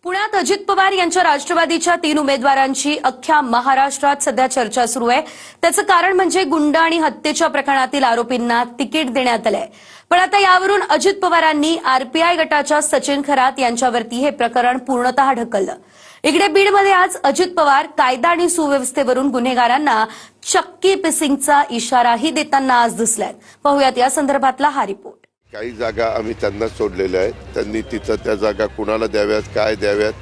पुण्यात अजित पवार यांच्या राष्ट्रवादीच्या 3 उमेदवारांची अख्ख्या महाराष्ट्रात सध्या चर्चा सुरू आहे। त्याचं कारण म्हणजे गुंड आणि हत्येच्या प्रकरणातील आरोपींना तिकीट देण्यात आलंय। पण आता यावरून अजित पवारांनी आरपीआय गटाच्या सचिन खरात यांच्यावरती हे प्रकरण पूर्णतः ढकललं। इकडे बीडमध्ये आज अजित पवार कायदा आणि सुव्यवस्थेवरून गुन्हेगारांना चक्की पिसिंगचा इशाराही देताना आज दिसलाय। पाहूयात या संदर्भातला हा रिपोर्ट। काही जागा आम्ही त्यांना सोडलेल्या आहेत, त्यांनी तिथं त्या जागा कुणाला द्याव्यात, काय द्याव्यात।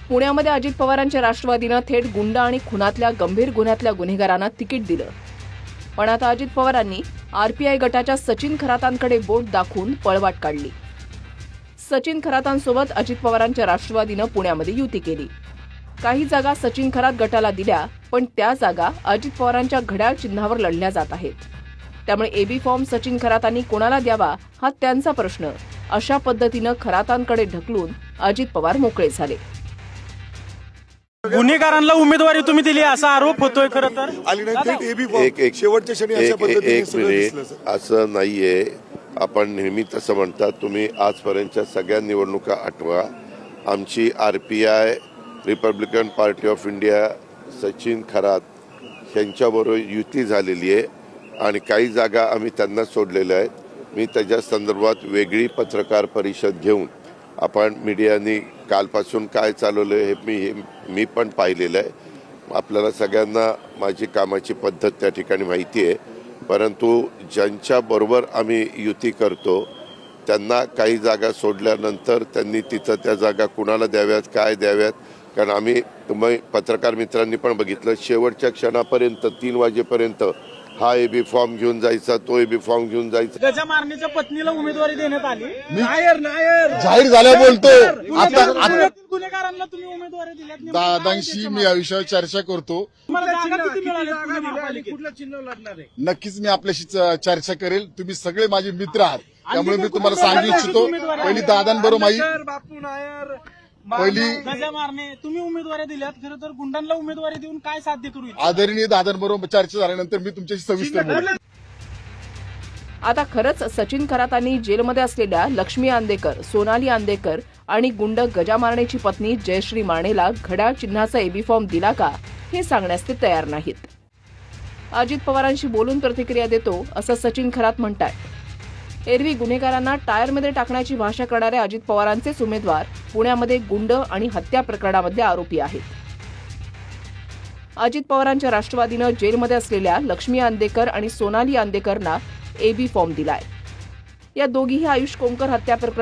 पुण्यामध्ये अजित पवारांच्या राष्ट्रवादीनं थेट गुंड आणि खुनातल्या गंभीर गुन्ह्यातल्या गुन्हेगारांना तिकीट दिलं। पण आता अजित पवारांनी आरपीआय गटाच्या सचिन खरातांकडे बोट दाखवून पळवाट काढली। सचिन खरातांसोबत अजित पवारांच्या राष्ट्रवादीनं पुण्यामध्ये युती केली। काही जागा सचिन खरात गटाला दिल्या, पण त्या जागा अजित पवारांच्या घड्याळ चिन्हावर लढल्या जात आहेत। त्यामुळे एबी फॉर्म सचिन खरातांनी कोणाला द्यावा हा त्यांचा प्रश्न। अशा पद्धतीनं खरातांकडे ढकलून अजित पवार मोकळे झाले। गुन्हेगारांना उमेदवारी तुम्ही दिली असा आरोप होतोय। खरं तर एक शेवटच्या क्षणी अशा पद्धतीने एक मिनिट, असं नाहीये। आपण नेहमी तसं म्हणतात, तुम्ही आजपर्यंतच्या सगळ्या निवडणुका आठवा। आमची RPI, Republican party of India, Sachin Kharat यांच्याबरोबर युती झालेली आहे आणि काही जागा आम्ही त्यांना सोडलेल्या आहेत। मी त्याच्या संदर्भात वेगळी पत्रकार परिषद घेऊन आपण मीडियानी कालपासून काय चालवलं हे मी पण पाहिलेलं आहे। आपल्याला सगळ्यांना माझी कामाची पद्धत त्या ठिकाणी माहिती आहे, परंतु ज्यांच्याबरोबर आम्ही युती करतो त्यांना काही जागा सोडल्यानंतर त्यांनी तिथं त्या जागा कुणाला द्याव्यात, काय द्याव्यात, कारण आम्ही तुम्ही पत्रकार मित्रांनी पण बघितलं, शेवटच्या क्षणापर्यंत 3 वाजेपर्यंत हा एबी फॉर्म घेऊन जायचा, तो एबी फॉर्म घेऊन जायचा। गजा मारण्याच्या पत्नीला उमेदवारी देण्यात आली। जाहीर झाल्या बोलतो। आता गुन्हेगारांना तुम्ही उमेदवारी दिल्यात, दादांशी मी या विषयावर चर्चा करतो। तुम्हाला जागा किती मिळाली? कुठलं चिन्ह लढणार आहे? नक्कीच मी आपल्याशी चर्चा करेल। तुम्ही सगळे माझे मित्र आहात, त्यामुळे मी तुम्हाला सांगू इच्छितो, पहिली दादांबरोबर बापू नायर पहिली गजा मारणे तुम्ही उमेदवारी दिल्यात। खरं तर गुंडांना उमेदवारी देऊन काय साध्य करू इच्छिता? आदरणीय दादांबरोबर चर्चा झाल्यानंतर मी तुमच्याशी सविस्तर बोलेन। आता खरंच सचिन खरातांनी जेलमध्ये असलेल्या लक्ष्मी आंदेकर, सोनाली आंदेकर आणि गुंड गजा मारण्याची पत्नी जयश्री मानेला घड्याळ चिन्हाचा एबी फॉर्म दिला का हे सांगण्यास ते तयार नाहीत। अजित पवारांशी बोलून प्रतिक्रिया देतो असं सचिन खरात म्हणतात। एरवी गुन्हेगारांना टायरमध्ये टाकण्याची भाषा करणारे अजित पवारांचेच उमेदवार पुण्यामध्ये गुंड आणि हत्या प्रकरणामध्ये आरोपी आहेत। अजित पवारांच्या राष्ट्रवादीनं जेलमध्ये असलेल्या लक्ष्मी आंदेकर आणि सोनाली आंदेकरना एबी फॉर्म दिलाय। या दोघीही आयुष कोंकर हत्या प्रकरणात